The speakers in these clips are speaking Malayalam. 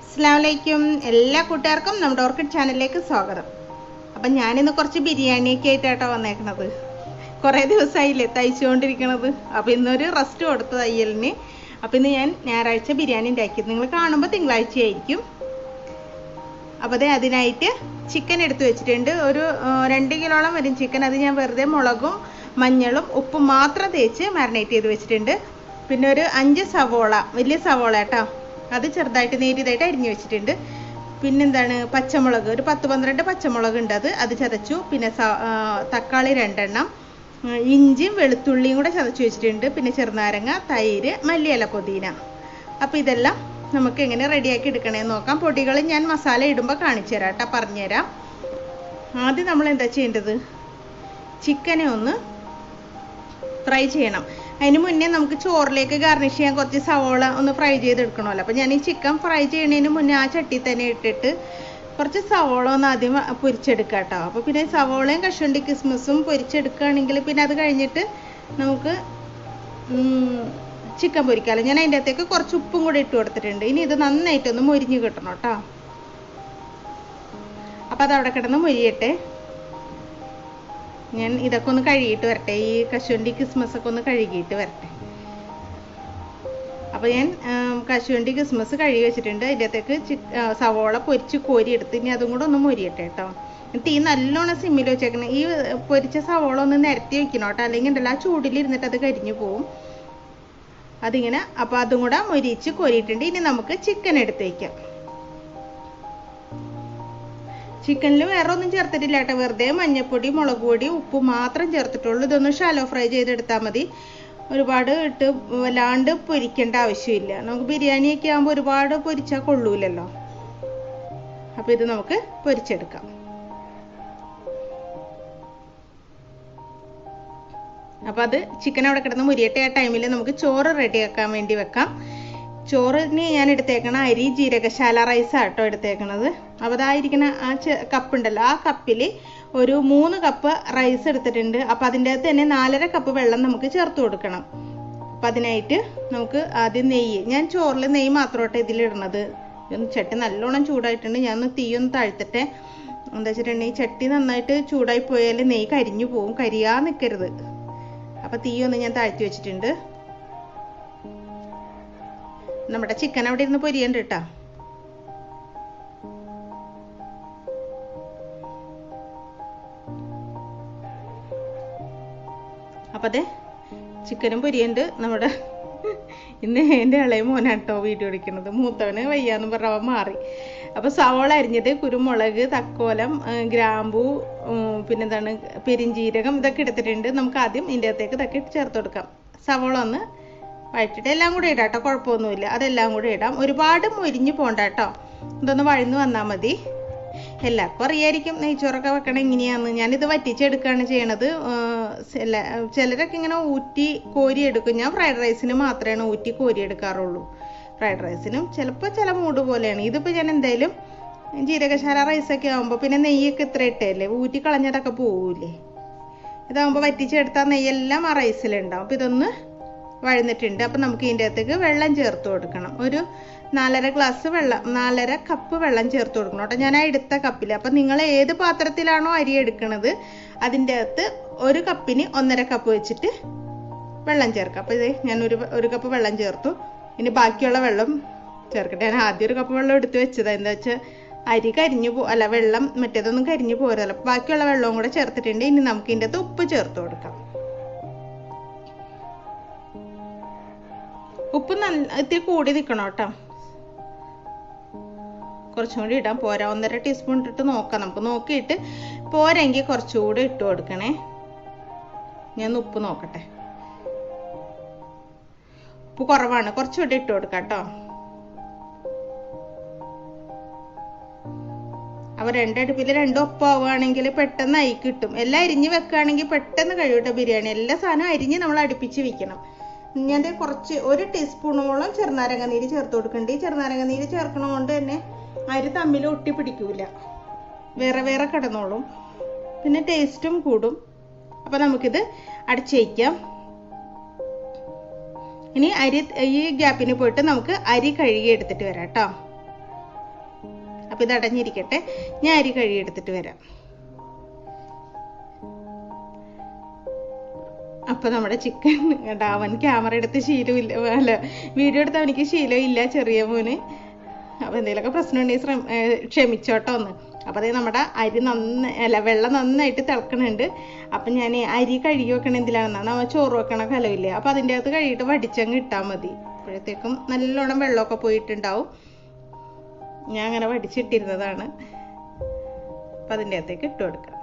അസ്സലാമലൈക്കും എല്ലാ കൂട്ടുകാർക്കും നമ്മുടെ ഓർക്കിഡ് ചാനലിലേക്ക് സ്വാഗതം. അപ്പം ഞാനിന്ന് കുറച്ച് ബിരിയാണിയൊക്കെ ആയിട്ടാട്ടോ വന്നേക്കണത്. കുറേ ദിവസമായില്ലേ തയ്ച്ചുകൊണ്ടിരിക്കണത്. അപ്പോൾ ഇന്നൊരു റെസ്റ്റ് കൊടുത്തു തയ്യലിന്. അപ്പോൾ ഇന്ന് ഞാൻ ഞായറാഴ്ച ബിരിയാണി ഉണ്ടാക്കിയത്. നിങ്ങൾ കാണുമ്പോൾ തിങ്കളാഴ്ച ആയിരിക്കും. അപ്പോൾ അതിനായിട്ട് ചിക്കൻ എടുത്ത് വെച്ചിട്ടുണ്ട്. ഒരു 2 കിലോളം വരും ചിക്കൻ. അത് ഞാൻ വെറുതെ മുളകും മഞ്ഞളും ഉപ്പും മാത്രം തേച്ച് മാരിനേറ്റ് ചെയ്ത് വെച്ചിട്ടുണ്ട്. പിന്നെ ഒരു 5 സവോള, വലിയ സവോള കേട്ടോ, അത് ചെറുതായിട്ട് നേരിയതായിട്ട് അരിഞ്ഞു വെച്ചിട്ടുണ്ട്. പിന്നെന്താണ്, പച്ചമുളക് ഒരു 10-12 പച്ചമുളക് ഉണ്ട്, അത് ചതച്ചു. പിന്നെ തക്കാളി 2 എണ്ണം, ഇഞ്ചിയും വെളുത്തുള്ളിയും കൂടെ ചതച്ചു വെച്ചിട്ടുണ്ട്. പിന്നെ ചെറുനാരങ്ങ, തൈര്, മല്ലിയില, പുതിന. അപ്പോൾ ഇതെല്ലാം നമുക്ക് എങ്ങനെ റെഡിയാക്കി എടുക്കണേന്ന് നോക്കാം. പൊടികൾ ഞാൻ മസാല ഇടുമ്പോൾ കാണിച്ചു തരാം കേട്ടോ, പറഞ്ഞുതരാം. ആദ്യം നമ്മൾ എന്താ ചെയ്യേണ്ടത്, ചിക്കനെ ഒന്ന് ഫ്രൈ ചെയ്യണം. അതിന് മുന്നേ നമുക്ക് ചോറിലേക്ക് ഗാർണിഷ് ചെയ്യാൻ കുറച്ച് സവോള ഒന്ന് ഫ്രൈ ചെയ്തെടുക്കണമല്ലോ. അപ്പോൾ ഞാൻ ഈ ചിക്കൻ ഫ്രൈ ചെയ്യുന്നതിന് മുന്നേ ആ ചട്ടി തന്നെ ഇട്ടിട്ട് കുറച്ച് സവോള ഒന്ന് ആദ്യം പൊരിച്ചെടുക്കുക കേട്ടോ. അപ്പോൾ പിന്നെ സവോളയും കശുവണ്ടി കിസ്മിസും പൊരിച്ചെടുക്കുകയാണെങ്കിൽ പിന്നെ അത് കഴിഞ്ഞിട്ട് നമുക്ക് ചിക്കൻ പൊരിക്കാമല്ലോ. ഞാൻ അതിൻ്റെ അകത്തേക്ക് കുറച്ച് ഉപ്പും കൂടി ഇട്ട് കൊടുത്തിട്ടുണ്ട്. ഇനി ഇത് നന്നായിട്ടൊന്ന് മൊരിഞ്ഞ് കിട്ടണം കേട്ടോ. അപ്പോൾ അത് അവിടെ കിടന്ന് മൊരിയട്ടെ. ഞാൻ ഇതൊക്കെ ഒന്ന് കഴുകിയിട്ട് വരട്ടെ, ഈ കശുവണ്ടി കിസ്മസ് ഒക്കെ ഒന്ന് കഴുകിയിട്ട് വരട്ടെ. അപ്പോൾ ഞാൻ കശുവണ്ടി കിസ്മസ് കഴുകി വെച്ചിട്ടുണ്ട്. അതിൻ്റെ അകത്തേക്ക് സവോള പൊരിച്ച് കോരി എടുത്ത് ഇനി അതും കൂടെ ഒന്ന് മൊരിയട്ടെ കേട്ടോ. തീ നല്ലോണം സിമ്മിൽ വെച്ചേക്കണം. ഈ പൊരിച്ച സവോള ഒന്ന് നിരത്തി വെക്കണം കേട്ടോ, അല്ലെങ്കിൽ ഉണ്ടല്ലോ ആ ചൂടിലിരുന്നിട്ട് അത് കരിഞ്ഞു പോവും. അതിങ്ങനെ അപ്പോൾ അതും കൂടെ മൊരിച്ച് കോരിയിട്ടുണ്ട്. ഇനി നമുക്ക് ചിക്കൻ എടുത്ത് വയ്ക്കാം. ചിക്കനിൽ വേറെ ഒന്നും ചേർത്തിട്ടില്ല കേട്ടോ, വെറുതെ മഞ്ഞൾപ്പൊടി, മുളക് പൊടി, ഉപ്പ് മാത്രം ചേർത്തിട്ടുള്ളൂ. ഇതൊന്ന് ഷാലോ ഫ്രൈ ചെയ്തെടുത്താൽ മതി. ഒരുപാട് ഇട്ട് വല്ലാണ്ട് പൊരിക്കേണ്ട ആവശ്യമില്ല. നമുക്ക് ബിരിയാണിയൊക്കെ ആകുമ്പോൾ ഒരുപാട് പൊരിച്ചാൽ കൊള്ളൂലല്ലോ. അപ്പോൾ ഇത് നമുക്ക് പൊരിച്ചെടുക്കാം. അപ്പോൾ അത് ചിക്കൻ അവിടെ കിടന്ന് മുരിയട്ടെ. ആ ടൈമിൽ നമുക്ക് ചോറ് റെഡിയാക്കാൻ വേണ്ടി വെക്കാം. ചോറിന് ഞാൻ എടുത്തേക്കണ അരി ജീരകശാല റൈസാണ് കേട്ടോ എടുത്തേക്കണത്. അപ്പോൾ അതായിരിക്കണ ആ കപ്പ് ഉണ്ടല്ലോ, ആ കപ്പിൽ ഒരു 3 കപ്പ് റൈസ് എടുത്തിട്ടുണ്ട്. അപ്പോൾ അതിൻ്റെ അകത്ത് തന്നെ 4.5 കപ്പ് വെള്ളം നമുക്ക് ചേർത്ത് കൊടുക്കണം. അപ്പം അതിനായിട്ട് നമുക്ക് ആദ്യം നെയ്യ്, ഞാൻ ചോറിൽ നെയ്യ് മാത്രമായിട്ട് ഇതിലിടണത്. ചട്ടി നല്ലോണം ചൂടായിട്ടുണ്ട്. ഞാൻ തീയൊന്ന് താഴ്ത്തട്ടെ. എന്താ വെച്ചിട്ടുണ്ടെങ്കിൽ ചട്ടി നന്നായിട്ട് ചൂടായി പോയാൽ നെയ്യ് കരിഞ്ഞു പോവും, കരിയാ നിൽക്കരുത്. അപ്പോൾ തീയൊന്ന് ഞാൻ താഴ്ത്തി വെച്ചിട്ടുണ്ട്. നമ്മുടെ ചിക്കൻ അവിടെ ഇരുന്ന് പൊരിയണ്ട കേട്ടോ. അപ്പം അതെ ചിക്കനും പൊരിയുണ്ട്. നമ്മുടെ ഇന്ന് എൻ്റെ ഇളയ മോനാട്ടോ വീഡിയോ എടുക്കുന്നത്. മൂത്തവന് വയ്യാന്ന് പറഞ്ഞ അവൻ മാറി. അപ്പോൾ സവോള അരിഞ്ഞത്, കുരുമുളക്, തക്കോലം, ഗ്രാമ്പൂ, പിന്നെന്താണ് പെരിഞ്ചീരകം, ഇതൊക്കെ എടുത്തിട്ടുണ്ട്. നമുക്ക് ആദ്യം ഇതിൻ്റെ അകത്തേക്ക് ഇതൊക്കെ ചേർത്ത് കൊടുക്കാം. സവോള ഒന്ന് വഴറ്റിട്ട് എല്ലാം കൂടെ ഇടാം കേട്ടോ, കുഴപ്പമൊന്നുമില്ല. അതെല്ലാം കൂടെ ഇടാം. ഒരുപാട് മൊരിഞ്ഞ് പോണ്ട കേട്ടോ, ഇതൊന്ന് വഴന്ന് വന്നാൽ മതി. എല്ലാവർക്കും അറിയായിരിക്കും നെയ്ച്ചോറൊക്കെ വെക്കണം എങ്ങനെയാന്ന്. ഞാനിത് വറ്റിച്ചെടുക്കുകയാണ് ചെയ്യണത്. ചിലരൊക്കെ ഇങ്ങനെ ഊറ്റി കോരി എടുക്കും. ഞാൻ ഫ്രൈഡ് റൈസിന് മാത്രമേ ഊറ്റി കോരി എടുക്കാറുള്ളൂ. ഫ്രൈഡ് റൈസിനും ചിലപ്പോൾ ചില മൂഡ് പോലെയാണ്. ഇതിപ്പോൾ ഞാൻ എന്തായാലും ജീരകശാല റൈസൊക്കെ ആകുമ്പോൾ പിന്നെ നെയ്യൊക്കെ ഇത്ര ഇട്ടല്ലേ, ഊറ്റി കളഞ്ഞതൊക്കെ പോവില്ലേ. ഇതാകുമ്പോൾ വറ്റിച്ചെടുത്താൽ നെയ്യെല്ലാം ആ റൈസിലുണ്ടാവും. അപ്പോൾ ഇതൊന്ന് വഴന്നിട്ടുണ്ട്. അപ്പം നമുക്ക് ഇതിൻ്റെ അകത്തേക്ക് വെള്ളം ചേർത്ത് കൊടുക്കണം. ഒരു 4.5 കപ്പ് വെള്ളം ചേർത്ത് കൊടുക്കണം കേട്ടോ, ഞാൻ ആ എടുത്ത കപ്പിൽ. അപ്പം നിങ്ങൾ ഏത് പാത്രത്തിലാണോ അരി എടുക്കുന്നത് അതിൻ്റെ അകത്ത് 1 കപ്പിന് 1.5 കപ്പ് വെച്ചിട്ട് വെള്ളം ചേർക്കാം. അപ്പോൾ ഇത് ഞാൻ ഒരു കപ്പ് വെള്ളം ചേർത്തു. ഇനി ബാക്കിയുള്ള വെള്ളം ചേർക്കട്ടെ. ഞാൻ ആദ്യം 1 കപ്പ് വെള്ളം എടുത്ത് വെച്ചതാണ്. എന്താ വെച്ചാൽ അരി കരിഞ്ഞു വെള്ളം മറ്റേതൊന്നും കരിഞ്ഞു പോരല്ലോ. അപ്പോൾ ബാക്കിയുള്ള വെള്ളവും കൂടെ ചേർത്തിട്ടുണ്ട്. ഇനി നമുക്ക് ഇതിൻ്റെ അകത്ത് ഉപ്പ് ചേർത്ത് കൊടുക്കാം. ഉപ്പ് ഇത്തിരി കൂടി നിൽക്കണം കേട്ടോ, കുറച്ചും കൂടി ഇടാം. പോരാ, 1.5 ടീസ്പൂൺ ഇട്ടിട്ട് നോക്കാം. നമുക്ക് നോക്കിയിട്ട് പോരെങ്കിൽ കുറച്ചുകൂടി ഇട്ട് കൊടുക്കണേ. ഞാൻ ഉപ്പ് നോക്കട്ടെ. ഉപ്പ് കുറവാണ്, കുറച്ചുകൂടി ഇട്ട് കൊടുക്കാം കേട്ടോ. അപ്പോൾ 2 അടുപ്പിൽ 2 ഒപ്പാവുകയാണെങ്കിൽ പെട്ടെന്ന് അരി കിട്ടും. എല്ലാം അരിഞ്ഞ് വെക്കുകയാണെങ്കിൽ പെട്ടെന്ന് കഴിയൂട്ടോ ബിരിയാണി. എല്ലാ സാധനവും അരിഞ്ഞ് നമ്മൾ അടുപ്പിച്ച് വെക്കണം. ഞാൻ കുറച്ച് 1 ടീസ്പൂണോളം ചെറുനാരങ്ങ നീര് ചേർത്ത് കൊടുക്കുന്നുണ്ട്. ഈ ചെറുനാരങ്ങ നീര് ചേർക്കണതുകൊണ്ട് തന്നെ അരി തമ്മിൽ ഒട്ടി പിടിക്കൂല, വേറെ വേറെ കിടന്നോളും, പിന്നെ ടേസ്റ്റും കൂടും. അപ്പോൾ നമുക്കിത് അടച്ച് വയ്ക്കാം. ഇനി അരി ഈ ഗ്യാപ്പിന് പോയിട്ട് നമുക്ക് അരി കഴുകി എടുത്തിട്ട് വരാം കേട്ടോ. അപ്പോൾ ഇത് അടഞ്ഞിരിക്കട്ടെ, ഞാൻ അരി കഴുകിയെടുത്തിട്ട് വരാം. അപ്പോൾ നമ്മുടെ ചിക്കൻ കേട്ടോ, അവൻ ക്യാമറ എടുത്ത് ശീലമില്ല, അല്ല വീഡിയോ എടുത്ത് അവനിക്ക് ശീലമില്ല ചെറിയ മോന്. അപ്പോൾ എന്തെങ്കിലുമൊക്കെ പ്രശ്നം ഉണ്ടെങ്കിൽ ക്ഷമിച്ചോട്ടോ ഒന്ന്. അപ്പോൾ അതേ നമ്മുടെ അരി വെള്ളം നന്നായിട്ട് തിളക്കണുണ്ട്. അപ്പം ഞാൻ അരി കഴുകി വെക്കണ എന്തിലാണെന്നാ, നമ്മൾ ചോറ് വെക്കണ കലമില്ലേ, അപ്പോൾ അതിൻ്റെ അകത്ത് കഴുകിയിട്ട് വടിച്ചങ്ങ് ഇട്ടാൽ മതി. അപ്പോഴത്തേക്കും നല്ലോണം വെള്ളമൊക്കെ പോയിട്ടുണ്ടാവും. ഞാൻ അങ്ങനെ വടിച്ചിട്ടിരുന്നതാണ്. അപ്പം അതിൻ്റെ അകത്തേക്ക് ഇട്ട് കൊടുക്കാം.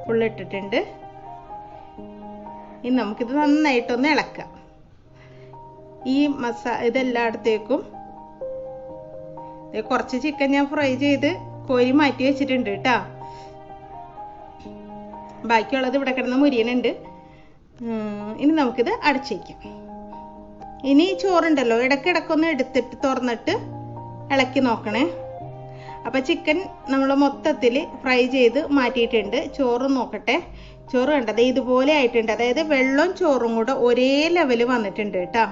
ഫുള്ളിട്ടിട്ടുണ്ട്. ഇനി നമുക്കിത് നന്നായിട്ടൊന്ന് ഇളക്കാം. ഈ ഇതെല്ലായിടത്തേക്കും കുറച്ച് ചിക്കൻ ഞാൻ ഫ്രൈ ചെയ്ത് കോരി മാറ്റി വെച്ചിട്ടുണ്ട് കേട്ടോ. ബാക്കിയുള്ളത് ഇവിടെ കിടന്ന് മുരിയനുണ്ട്. ഇനി നമുക്കിത് അടച്ചു വയ്ക്കാം. ഇനി ചോറുണ്ടല്ലോ, ഇടയ്ക്കിടയ്ക്കൊന്ന് എടുത്തിട്ട് തുറന്നിട്ട് ഇളക്കി നോക്കണേ. അപ്പം ചിക്കൻ നമ്മൾ മൊത്തത്തിൽ ഫ്രൈ ചെയ്ത് മാറ്റിയിട്ടുണ്ട്. ചോറ് നോക്കട്ടെ. ചോറ് കണ്ടത് ഇതുപോലെ ആയിട്ടുണ്ട്. അതായത് വെള്ളവും ചോറും കൂടെ ഒരേ ലെവല് വന്നിട്ടുണ്ട് കേട്ടോ.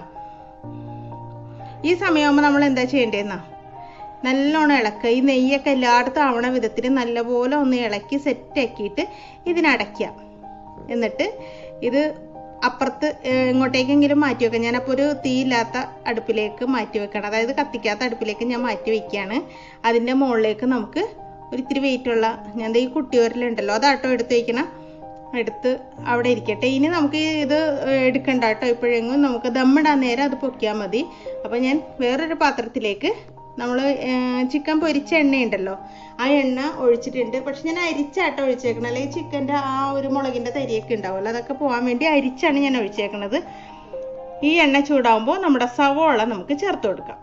ഈ സമയമാകുമ്പോൾ നമ്മൾ എന്താ ചെയ്യേണ്ടതെന്നാ, നല്ലോണം ഇളക്കുക. ഈ നെയ്യൊക്കെ എല്ലായിടത്തും ആവണ വിധത്തിൽ നല്ലപോലെ ഒന്ന് ഇളക്കി സെറ്റാക്കിയിട്ട് ഇതിനടയ്ക്കുക. എന്നിട്ട് ഇത് അപ്പുറത്ത് എങ്ങോട്ടേക്കെങ്കിലും മാറ്റി വെക്കാം. ഞാനപ്പോൾ ഒരു തീയില്ലാത്ത അടുപ്പിലേക്ക് മാറ്റി വെക്കണം. അതായത് കത്തിക്കാത്ത അടുപ്പിലേക്ക് ഞാൻ മാറ്റി വയ്ക്കുകയാണ്. അതിൻ്റെ മുകളിലേക്ക് നമുക്ക് ഒരു ഇത്തിരി വെയിറ്റുള്ള, ഞാൻ ഈ കുട്ടിയോരിലുണ്ടല്ലോ അതാട്ടോ എടുത്ത് വയ്ക്കണം, എടുത്ത് അവിടെ ഇരിക്കട്ടെ. ഇനി നമുക്ക് ഇത് എടുക്കണ്ട കേട്ടോ. ഇപ്പോഴെങ്കിലും നമുക്ക് ദമ്മിടാൻ നേരം അത് പൊക്കിയാൽ മതി. അപ്പോൾ ഞാൻ വേറൊരു പാത്രത്തിലേക്ക് നമ്മൾ ചിക്കൻ പൊരിച്ച എണ്ണയുണ്ടല്ലോ, ആ എണ്ണ ഒഴിച്ചിട്ടുണ്ട്. പക്ഷെ ഞാൻ അരിച്ചാട്ടോ ഒഴിച്ചേക്കണം, അല്ലെങ്കിൽ ചിക്കൻ്റെ ആ ഒരു മുളകിൻ്റെ തരിയൊക്കെ ഉണ്ടാവുമല്ലോ, അതൊക്കെ പോകാൻ വേണ്ടി അരിച്ചാണ് ഞാൻ ഒഴിച്ചേക്കണത്. ഈ എണ്ണ ചൂടാവുമ്പോൾ നമ്മുടെ സവോള നമുക്ക് ചേർത്ത് കൊടുക്കാം.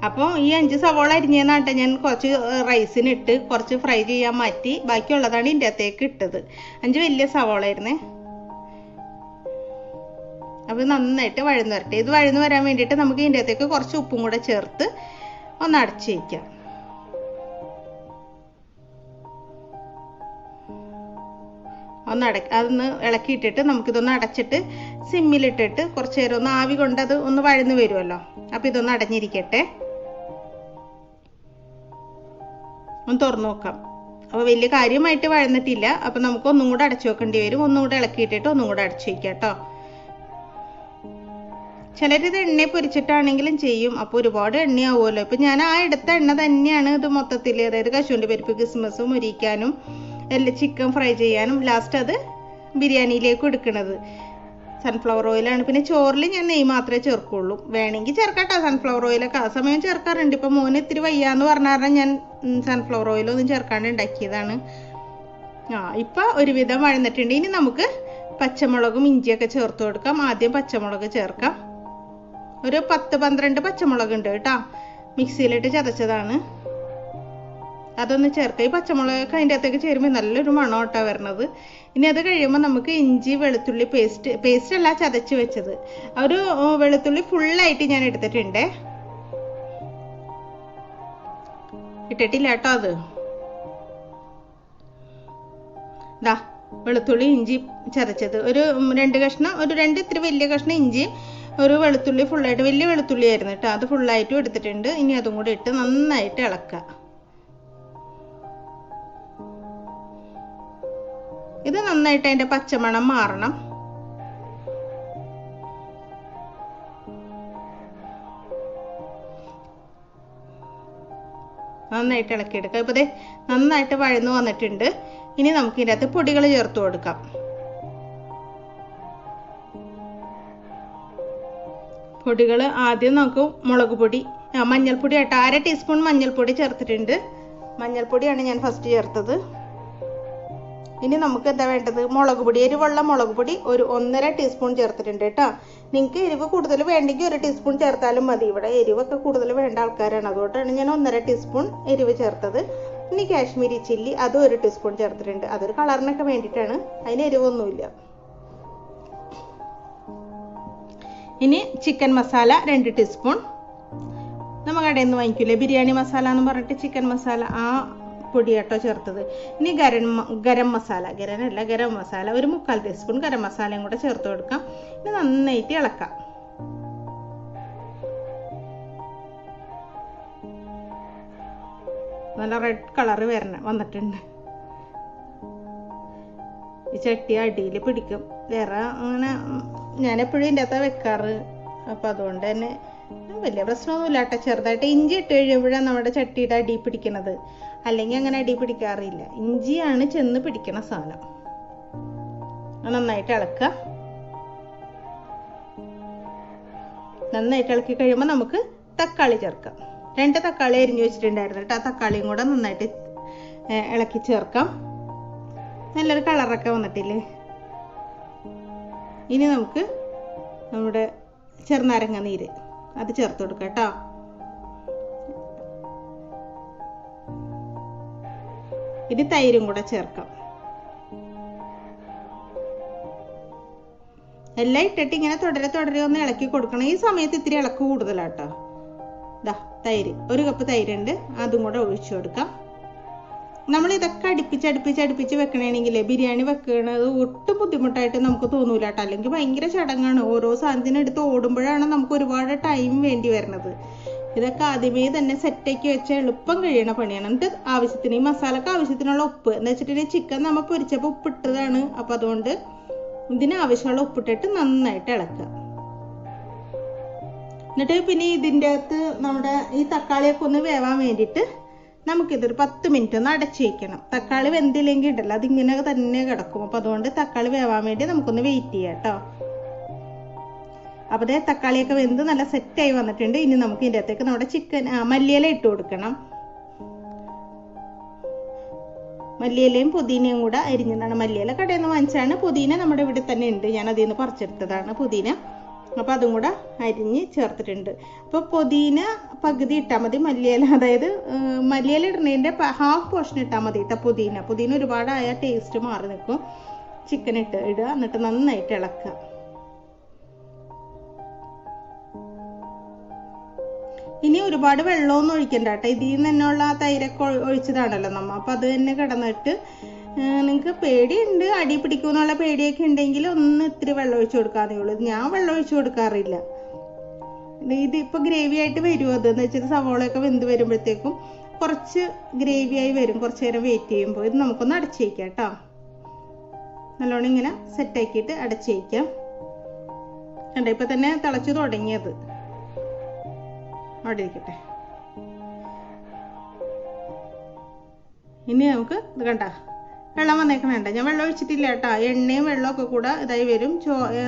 അപ്പോൾ ഈ 5 സവോള അരിഞ്ഞേന്നാട്ടെ ഞാൻ കുറച്ച് റൈസിനിട്ട് കുറച്ച് ഫ്രൈ ചെയ്യാൻ മാറ്റി. ബാക്കിയുള്ളതാണ് ഇതിൻ്റെ അകത്തേക്ക് ഇട്ടത്. 5 വലിയ സവോള ആയിരുന്നേ. അപ്പോൾ നന്നായിട്ട് വഴന്ന് വരട്ടെ. ഇത് വഴന്ന് വരാൻ വേണ്ടിയിട്ട് നമുക്ക് ഇതിൻ്റെ അകത്തേക്ക് കുറച്ച് ഉപ്പും കൂടെ ചേർത്ത് ഒന്ന് അടച്ച് വയ്ക്കാം. അതൊന്ന് ഇളക്കിയിട്ടിട്ട് നമുക്കിതൊന്ന് അടച്ചിട്ട് സിമ്മിലിട്ടിട്ട് കുറച്ച് നേരം ഒന്ന് ആവി കൊണ്ട് അത് ഒന്ന് വഴന്ന് വരുമല്ലോ. അപ്പോൾ ഇതൊന്ന് അടഞ്ഞിരിക്കട്ടെ. ഒന്ന് തുറന്നു നോക്കാം. അപ്പോൾ വലിയ കാര്യമായിട്ട് വഴന്നിട്ടില്ല. അപ്പോൾ നമുക്ക് ഒന്നും കൂടെ അടച്ചു വെക്കേണ്ടി വരും. ഒന്നും കൂടെ ഇളക്കിയിട്ടിട്ട് ഒന്നും കൂടെ അടച്ചു വയ്ക്കാം കേട്ടോ. ചിലരിത് എണ്ണയെ പൊരിച്ചിട്ടാണെങ്കിലും ചെയ്യും. അപ്പോൾ ഒരുപാട് എണ്ണയാവുമല്ലോ. ഇപ്പം ഞാൻ ആ എടുത്ത എണ്ണ തന്നെയാണ് ഇത് മൊത്തത്തിൽ, അതായത് കശുവണ്ടി പരിപ്പ്, കിസ്മസ് മുരിക്കാനും എല്ലാം ചിക്കൻ ഫ്രൈ ചെയ്യാനും ലാസ്റ്റ് അത് ബിരിയാണിയിലേക്ക് എടുക്കണത്. സൺഫ്ലവർ ഓയിലാണ്. പിന്നെ ചോറിൽ ഞാൻ നെയ്യ് മാത്രമേ ചേർക്കുള്ളൂ. വേണമെങ്കിൽ ചേർക്കാട്ടോ സൺഫ്ലവർ ഓയിലൊക്കെ. ആ സമയം ചേർക്കാറുണ്ട്. ഇപ്പം മോന് ഇത്തിരി വയ്യാന്ന് പറഞ്ഞ കാരണം ഞാൻ സൺഫ്ലവർ ഓയിലൊന്നും ചേർക്കാണ്ട് ഉണ്ടാക്കിയതാണ്. ഇപ്പം ഒരുവിധം വഴന്നിട്ടുണ്ട്. ഇനി നമുക്ക് പച്ചമുളകും ഇഞ്ചിയൊക്കെ ചേർത്ത് കൊടുക്കാം. ആദ്യം പച്ചമുളക് ചേർക്കാം. ഒരു 10-12 പച്ചമുളക് ഉണ്ട് കേട്ടോ, മിക്സിയിലിട്ട് ചതച്ചതാണ്. അതൊന്ന് ചേർക്കുക. ഈ പച്ചമുളകൊക്കെ അതിൻ്റെ അകത്തേക്ക് ചേരുമ്പോൾ നല്ലൊരു മണം കേട്ടോ വരണത്. ഇനി അത് കഴിയുമ്പോൾ നമുക്ക് ഇഞ്ചി വെളുത്തുള്ളി പേസ്റ്റ് അല്ല ചതച്ച് വെച്ചത്, ഒരു വെളുത്തുള്ളി ഫുള്ളായിട്ട് ഞാൻ എടുത്തിട്ടുണ്ട്. ഇട്ടിട്ടില്ല കേട്ടോ അത്. ദാ വെളുത്തുള്ളി ഇഞ്ചി ചതച്ചത് ഒരു 2 കഷ്ണം, ഒരു 2 ഇത്തിരി വലിയ കഷ്ണം ഇഞ്ചി, ഒരു വെളുത്തുള്ളി ഫുള്ളായിട്ട്, വലിയ വെളുത്തുള്ളി ആയിരുന്നു കേട്ടോ, അത് ഫുള്ളായിട്ടും എടുത്തിട്ടുണ്ട്. ഇനി അതും കൂടി ഇട്ട് നന്നായിട്ട് ഇളക്കുക. ഇത് നന്നായിട്ട് അതിൻ്റെ പച്ചമണം മാറണം. നന്നായിട്ട് ഇളക്കിയെടുക്കുക. ഇപ്പോൾ ദേ നന്നായിട്ട് വഴന്നു വന്നിട്ടുണ്ട്. ഇനി നമുക്ക് ഇതിനകത്ത് പൊടികൾ ചേർത്ത് കൊടുക്കാം. പൊടികൾ ആദ്യം നമുക്ക് മുളക് പൊടി, മഞ്ഞൾപ്പൊടി ആയിട്ട് 1/2 ടീസ്പൂൺ മഞ്ഞൾപ്പൊടി ചേർത്തിട്ടുണ്ട്. മഞ്ഞൾപ്പൊടിയാണ് ഞാൻ ഫസ്റ്റ് ചേർത്തത്. ഇനി നമുക്ക് എന്താ വേണ്ടത്, മുളക് പൊടി, എരിവുള്ള മുളക് പൊടി ഒരു 1.5 ടീസ്പൂൺ ചേർത്തിട്ടുണ്ട് കേട്ടോ. നിങ്ങൾക്ക് എരിവ് കൂടുതൽ വേണ്ടെങ്കിൽ 1 ടീസ്പൂൺ ചേർത്താലും മതി. ഇവിടെ എരിവൊക്കെ കൂടുതൽ വേണ്ട ആൾക്കാരാണ്, അതുകൊണ്ടാണ് ഞാൻ 1.5 ടീസ്പൂൺ എരിവ് ചേർത്തത്. ഇനി കാശ്മീരി ചില്ലി അത് 1 ടീസ്പൂൺ ചേർത്തിട്ടുണ്ട്. അതൊരു കളറിനൊക്കെ വേണ്ടിയിട്ടാണ്, അതിന് എരിവൊന്നുമില്ല. ഇനി ചിക്കൻ മസാല 2 ടീസ്പൂൺ. നമ്മൾ കടയിൽ നിന്ന് വാങ്ങിക്കില്ലേ ബിരിയാണി മസാല എന്ന് പറഞ്ഞിട്ട് ചിക്കൻ മസാല, ആ പൊടിയാട്ടോ ചേർത്തത്. ഇനി ഗരം മസാല ഒരു 3/4 ടീസ്പൂൺ ഗരം മസാലയും കൂടെ ചേർത്ത് കൊടുക്കാം. ഇനി നന്നായിട്ട് ഇളക്കാം. നല്ല റെഡ് കളറ് വന്നിട്ടുണ്ട്. ഈ ചട്ടി അടിയിൽ പിടിക്കും. വേറെ അങ്ങനെ ഞാനെപ്പോഴും ഇതിൻ്റെ അകത്താണ് വെക്കാറ്. അപ്പം അതുകൊണ്ട് തന്നെ വലിയ പ്രശ്നമൊന്നുമില്ല കേട്ടോ. ചെറുതായിട്ട് ഇഞ്ചി ഇട്ട് കഴിയുമ്പോഴാണ് നമ്മുടെ ചട്ടിയുടെ അടി പിടിക്കണത്. അല്ലെങ്കിൽ അങ്ങനെ അടി പിടിക്കാറില്ല. ഇഞ്ചിയാണ് ചെന്ന് പിടിക്കണ സാധനം. നന്നായിട്ട് ഇളക്കുക. നന്നായിട്ട് ഇളക്കി കഴിയുമ്പോൾ നമുക്ക് തക്കാളി ചേർക്കാം. 2 തക്കാളി അരിഞ്ഞു വെച്ചിട്ടുണ്ടായിരുന്നു കേട്ടോ. ആ തക്കാളിയും കൂടെ നന്നായിട്ട് ഇളക്കി ചേർക്കാം. നല്ലൊരു കളറൊക്കെ വന്നിട്ടില്ലേ? ഇനി നമുക്ക് നമ്മുടെ ചെറുനാരങ്ങ നീര് അത് ചേർത്ത് കൊടുക്കാം കേട്ടോ. ഇനി തൈരും കൂടെ ചേർക്കാം. എല്ലാം ഇട്ടിട്ട് ഇങ്ങനെ തുടരെ ഒന്ന് ഇളക്കി കൊടുക്കണം. ഈ സമയത്ത് ഇത്തിരി ഇളക്ക് കൂടുതലാട്ടോ. ഇതാ തൈര്, 1 കപ്പ് തൈരുണ്ട്, അതും കൂടെ ഒഴിച്ചു കൊടുക്കാം. നമ്മൾ ഇതൊക്കെ അടുപ്പിച്ച് വെക്കണമെങ്കിൽ ബിരിയാണി വെക്കണത് ഒട്ടും ബുദ്ധിമുട്ടായിട്ട് നമുക്ക് തോന്നൂല കേട്ടോ. അല്ലെങ്കിൽ ഭയങ്കര ചടങ്ങാണ്. ഓരോ സാധനത്തിന് എടുത്ത് ഓടുമ്പോഴാണ് നമുക്ക് ഒരുപാട് ടൈം വേണ്ടി വരുന്നത്. ഇതൊക്കെ ആദ്യമേ തന്നെ സെറ്റാക്കി വെച്ച എളുപ്പം കഴിയണ പണിയാണ്. എന്നിട്ട് ആവശ്യത്തിന് ഈ മസാലക്ക് ആവശ്യത്തിനുള്ള ഉപ്പ് എന്ന് വെച്ചിട്ടുണ്ടെങ്കിൽ ചിക്കൻ നമ്മൾ പൊരിച്ചപ്പോൾ ഉപ്പിട്ടതാണ്. അപ്പം അതുകൊണ്ട് ഇതിന് ആവശ്യമുള്ള ഉപ്പിട്ടിട്ട് നന്നായിട്ട് ഇളക്കുക. എന്നിട്ട് പിന്നെ ഇതിൻ്റെ അകത്ത് നമ്മുടെ ഈ തക്കാളിയൊക്കെ ഒന്ന് വേവാൻ വേണ്ടിയിട്ട് നമുക്കിതൊരു 10 മിനിറ്റ് ഒന്ന് അടച്ചു വയ്ക്കണം. തക്കാളി വെന്തില്ലെങ്കിൽ ഇടല്ല, അതിങ്ങനെ തന്നെ കിടക്കും. അപ്പം അതുകൊണ്ട് തക്കാളി വേവാൻ വേണ്ടി നമുക്കൊന്ന് വെയിറ്റ് ചെയ്യാം കേട്ടോ. അപ്പോൾ അതേ തക്കാളിയൊക്കെ വെന്ത് നല്ല സെറ്റായി വന്നിട്ടുണ്ട്. ഇനി നമുക്ക് ഇതിൻ്റെ അകത്തേക്ക് നമ്മുടെ ചിക്കൻ മല്ലിയില ഇട്ട് കൊടുക്കണം. മല്ലിയിലയും പുതിനയും കൂടെ അരിഞ്ഞതാണ്. മല്ലിയില കടയിൽ നിന്ന് വാങ്ങിച്ചാണ്. പുതിന നമ്മുടെ ഇവിടെ തന്നെ ഉണ്ട്. ഞാൻ അതിൽ നിന്ന് പറിച്ചെടുത്തതാണ് പുതിന. അപ്പോൾ അതും കൂടെ അരിഞ്ഞ് ചേർത്തിട്ടുണ്ട്. അപ്പോൾ പുതിന പകുതി ഇട്ടാൽ മതി. മല്ലിയില അതായത് മല്ലിയില ഇടുന്നതിൻ്റെ ഹാഫ് പോർഷൻ ഇട്ടാൽ മതി കേട്ടോ. പുതിന ഒരുപാടായ ടേസ്റ്റ് മാറി നിൽക്കും. ചിക്കൻ ഇടുക. എന്നിട്ട് നന്നായിട്ട് ഇളക്കുക. ഇനി ഒരുപാട് വെള്ളമൊന്നും ഒഴിക്കണ്ട കേട്ടോ. ഇതിൽ നിന്ന് തന്നെയുള്ള ആ തൈരൊക്കെ ഒഴിച്ചതാണല്ലോ നമ്മ. അപ്പം അത് തന്നെ കിടന്നിട്ട് നിങ്ങൾക്ക് പേടിയുണ്ട്, അടി പിടിക്കുമെന്നുള്ള പേടിയൊക്കെ ഉണ്ടെങ്കിൽ ഒന്ന് ഇത്തിരി വെള്ളം ഒഴിച്ചു കൊടുക്കാന്നേ ഉള്ളൂ. ഞാൻ വെള്ളം ഒഴിച്ചു കൊടുക്കാറില്ല. ഇതിപ്പോൾ ഗ്രേവി ആയിട്ട് വരുമോ അതെന്ന് വെച്ചിട്ട് സവോളയൊക്കെ വെന്ത് വരുമ്പോഴത്തേക്കും കുറച്ച് ഗ്രേവിയായി വരും. കുറച്ച് നേരം വെയിറ്റ് ചെയ്യുമ്പോൾ ഇത് നമുക്കൊന്ന് അടച്ചു വയ്ക്കാം കേട്ടോ. നല്ലോണം ഇങ്ങനെ സെറ്റാക്കിയിട്ട് അടച്ചു വയ്ക്കാം. കണ്ടോ ഇപ്പം തന്നെ തിളച്ചു തുടങ്ങിയത്. അവിടെ ഇരിക്കട്ടെ. ഇനി നമുക്ക് ഇത് കണ്ട വെള്ളം വന്നേക്കണേണ്ട. ഞാൻ വെള്ളം ഒഴിച്ചിട്ടില്ല കേട്ടോ. എണ്ണയും വെള്ളമൊക്കെ കൂടെ ഇതായി വരും.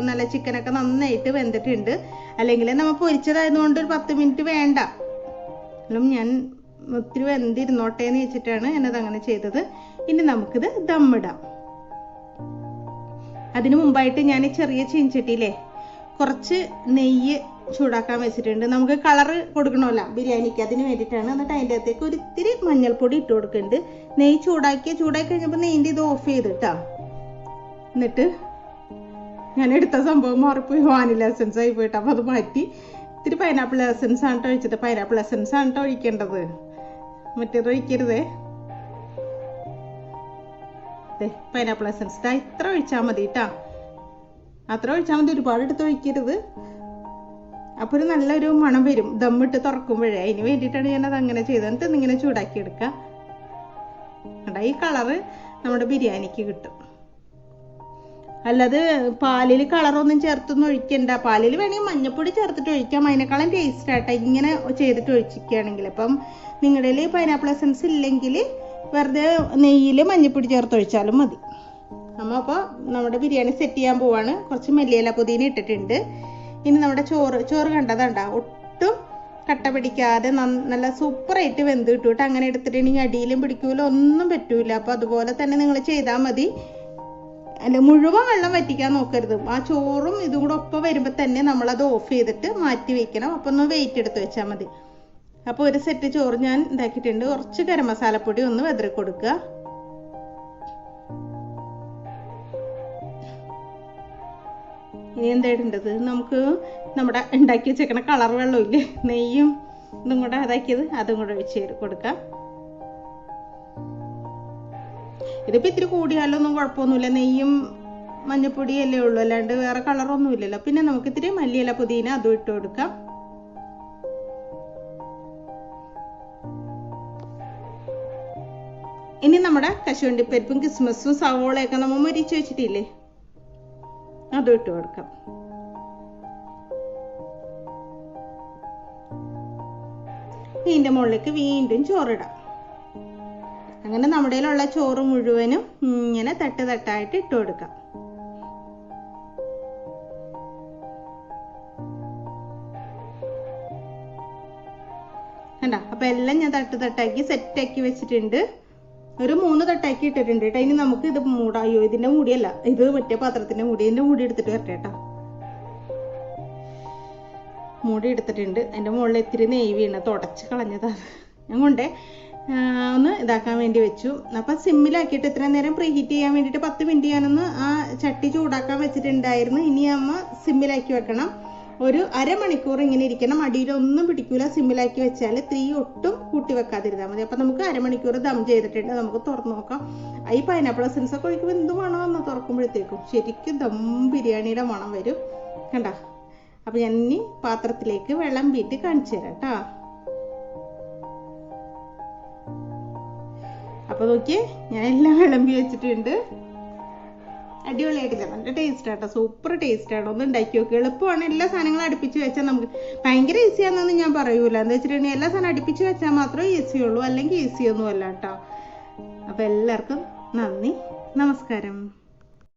നല്ല ചിക്കനൊക്കെ നന്നായിട്ട് വെന്തിട്ടുണ്ട്. അല്ലെങ്കിൽ നമ്മൾ പൊരിച്ചതായതുകൊണ്ട് ഒരു 10 മിനിറ്റ് വേണ്ട. ഞാൻ ഒത്തിരി വെന്തിരുന്നോട്ടെ എന്ന് വെച്ചിട്ടാണ് ഞാനത് അങ്ങനെ ചെയ്തത്. ഇനി നമുക്കിത് ദമ്മിടാം. അതിന് മുമ്പായിട്ട് ഞാൻ ചെറിയ ചീൻചട്ടിയിലേ കുറച്ച് നെയ്യ് ചൂടാക്കാൻ വെച്ചിട്ടുണ്ട്. നമുക്ക് കളറ് കൊടുക്കണമല്ലോ ബിരിയാണിക്ക്, അതിന് വേണ്ടിയിട്ടാണ്. എന്നിട്ട് അതിൻ്റെ അകത്തേക്ക് ഒരു ഇത്തിരി മഞ്ഞൾപ്പൊടി ഇട്ട് കൊടുക്കുന്നുണ്ട്. നെയ്യ് ചൂടാക്കി കഴിഞ്ഞപ്പോൾ നെയ്യിൻ്റെ ഇത് ഓഫ് ചെയ്തിട്ടാ. എന്നിട്ട് ഞാൻ എടുത്ത സംഭവം മാറിപ്പോയി, വാനില എസൻസ് ആയി പോയിട്ട്. അപ്പോൾ അത് മാറ്റി ഇത്തിരി പൈനാപ്പിൾ എസൻസ് ആണ് കേട്ടോ ഒഴിച്ചത്. പൈനാപ്പിൾ എസൻസ് ആണ് കേട്ടോ ഒഴിക്കേണ്ടത്, മറ്റേത് ഒഴിക്കരുതേ. പൈനാപ്പിൾ എസൻസ് ഇത്ര ഒഴിച്ചാൽ മതി കേട്ടോ. അത്ര ഒഴിച്ചാൽ മതി, ഒരുപാട് എടുത്ത് ഒഴിക്കരുത്. അപ്പോൾ ഒരു നല്ലൊരു മണം വരും ദമ്മിട്ട് തുറക്കുമ്പോഴേ. അതിന് വേണ്ടിയിട്ടാണ് ഞാനത് അങ്ങനെ ചെയ്തത്. എന്നിട്ട് ഇങ്ങനെ ചൂടാക്കി എടുക്കുക. ഈ കളറ് നമ്മുടെ ബിരിയാണിക്ക് കിട്ടും. അല്ലാതെ പാലിൽ കളറൊന്നും ചേർത്തൊന്നും ഒഴിക്കണ്ട. പാലിൽ വേണമെങ്കിൽ മഞ്ഞപ്പൊടി ചേർത്തിട്ട് ഒഴിക്കാം. അതിനേക്കാളും ടേസ്റ്റ് ആട്ടെ ഇങ്ങനെ ചെയ്തിട്ട് ഒഴിച്ചിരിക്കുകയാണെങ്കിൽ. അപ്പം നിങ്ങളുടെ കയ്യിൽ പൈനാപ്പിൾ എസൻസ് ഇല്ലെങ്കിൽ വെറുതെ നെയ്യിൽ മഞ്ഞപ്പൊടി ചേർത്ത് ഒഴിച്ചാലും മതി. അപ്പോൾ നമ്മുടെ ബിരിയാണി സെറ്റ് ചെയ്യാൻ പോവാണ്. കുറച്ച് മല്ലിയില പുതിന ഇട്ടിട്ടുണ്ട്. ഇനി നമ്മുടെ ചോറ് കണ്ടതാണ്ട ഒട്ടും കട്ട പിടിക്കാതെ നല്ല സൂപ്പറായിട്ട് വെന്ത് കിട്ടും. അങ്ങനെ എടുത്തിട്ടുണ്ടെങ്കിൽ അടിയിലും പിടിക്കൂല, ഒന്നും പറ്റൂല. അപ്പോൾ അതുപോലെ തന്നെ നിങ്ങൾ ചെയ്താൽ മതി. അല്ല മുഴുവൻ വെള്ളം വറ്റിക്കാൻ നോക്കരുത്. ആ ചോറും ഇതും കൂടെ ഒപ്പം വരുമ്പോൾ തന്നെ നമ്മളത് ഓഫ് ചെയ്തിട്ട് മാറ്റി വെക്കണം. അപ്പോൾ ഒന്ന് വെയിറ്റ് എടുത്ത് വെച്ചാൽ മതി. അപ്പോൾ ഒരു സെറ്റ് ചോറ് ഞാൻ ഇതാക്കിയിട്ടുണ്ട്. കുറച്ച് ഗരം മസാലപ്പൊടി ഒന്ന് വെതറി കൊടുക്കുക. ഇനി എന്താ ഇടേണ്ടത്? നമുക്ക് നമ്മുടെ ഉണ്ടാക്കി വെച്ചേക്കണ കളർ വെള്ളമില്ലേ, നെയ്യും ഇതും കൂടെ അതാക്കിയത്, അതും കൂടെ ഒഴിച്ച് കൊടുക്കാം. ഇതിപ്പോൾ ഇത്തിരി കൂടിയാലൊന്നും കുഴപ്പമൊന്നുമില്ല. നെയ്യും മഞ്ഞപ്പൊടിയല്ലേ ഉള്ളൂ, അല്ലാണ്ട് വേറെ കളറൊന്നും ഇല്ലല്ലോ. പിന്നെ നമുക്ക് ഇത്തിരി മല്ലിയില പുതിന അതും ഇട്ട് കൊടുക്കാം. ഇനി നമ്മുടെ കശുവണ്ടിപ്പരിപ്പും കിസ്മസും സവോളയൊക്കെ നമ്മൾ മൊരിച്ച് വെച്ചിട്ടില്ലേ, അതും ഇട്ട് കൊടുക്കാം. ഇതിൻ്റെ മുകളിലേക്ക് വീണ്ടും ചോറിടാം. അങ്ങനെ നമ്മുടെ ഉള്ള ചോറ് മുഴുവനും ഇങ്ങനെ തട്ട് തട്ടായിട്ട് ഇട്ട് കൊടുക്കാം. കണ്ടോ? അപ്പൊ എല്ലാം ഞാൻ തട്ട് തട്ടാക്കി സെറ്റാക്കി വെച്ചിട്ടുണ്ട്. ഒരു 3 തട്ടാക്കി ഇട്ടിട്ടുണ്ട് കേട്ടോ. ഇനി നമുക്ക് ഇത് മൂടായോ, ഇതിന്റെ മൂടിയല്ല, ഇത് മറ്റേ പാത്രത്തിന്റെ മൂടി. ഇതിന്റെ മൂടി എടുത്തിട്ട് വരട്ടെ കേട്ടോ. മൂടി എടുത്തിട്ടുണ്ട്. അതിന്റെ മുകളിൽ ഇത്തിരി നെയ്യ് വീണ തുടച്ച് കളഞ്ഞതാണ്. ഞാൻ കൊണ്ടേ ഒന്ന് ഇതാക്കാൻ വേണ്ടി വെച്ചു. അപ്പൊ സിമ്മിലാക്കിയിട്ട് ഇത്ര നേരം പ്രീ ഹീറ്റ് ചെയ്യാൻ വേണ്ടിയിട്ട് 10 മിനിറ്റ് ഞാനൊന്ന് ആ ചട്ടി ചൂടാക്കാൻ വെച്ചിട്ടുണ്ടായിരുന്നു. ഇനി അമ്മ സിമ്മിലാക്കി വെക്കണം. ഒരു അരമണിക്കൂർ ഇങ്ങനെ ഇരിക്കണം. അടിയിലൊന്നും പിടിക്കൂല. സിമ്മിലാക്കി വെച്ചാൽ തീ ഒട്ടും കൂട്ടി വെക്കാതിരുന്നാൽ മതി. അപ്പൊ നമുക്ക് അരമണിക്കൂർ ദം ചെയ്തിട്ടുണ്ട്. നമുക്ക് തുറന്നു നോക്കാം. ഈ പൈനാപ്പിൾ എസൻസ് ഒക്കെ ഒഴിക്കുമ്പോൾ എന്ത് മണമെന്ന് തുറക്കുമ്പോഴത്തേക്കും ശരിക്കും ദം ബിരിയാണിയുടെ മണം വരും. കണ്ട? അപ്പൊ ഞാൻ ഇനി പാത്രത്തിലേക്ക് വിളമ്പിയിട്ട് കാണിച്ചു തരാം കേട്ടോ. അപ്പൊ നോക്കിയേ, ഞാൻ എല്ലാം വിളമ്പി വെച്ചിട്ടുണ്ട്. അടിപൊളിയായിട്ടില്ല, നല്ല ടേസ്റ്റ് ആട്ടോ, സൂപ്പർ ടേസ്റ്റ് ആണ്. ഒന്ന് ഉണ്ടാക്കി നോക്കി. എളുപ്പമാണ്. എല്ലാ സാധനങ്ങളും അടുപ്പിച്ച് വെച്ചാൽ നമുക്ക് ഭയങ്കര ഈസിയാണെന്നൊന്നും ഞാൻ പറയൂല. എന്താ വെച്ചിട്ടുണ്ടെങ്കിൽ എല്ലാ സാധനം അടുപ്പിച്ച് വെച്ചാൽ മാത്രമേ ഈസി ഉള്ളൂ, അല്ലെങ്കിൽ ഈസി ഒന്നും അല്ല കേട്ടോ. അപ്പൊ എല്ലാവർക്കും നന്ദി, നമസ്കാരം.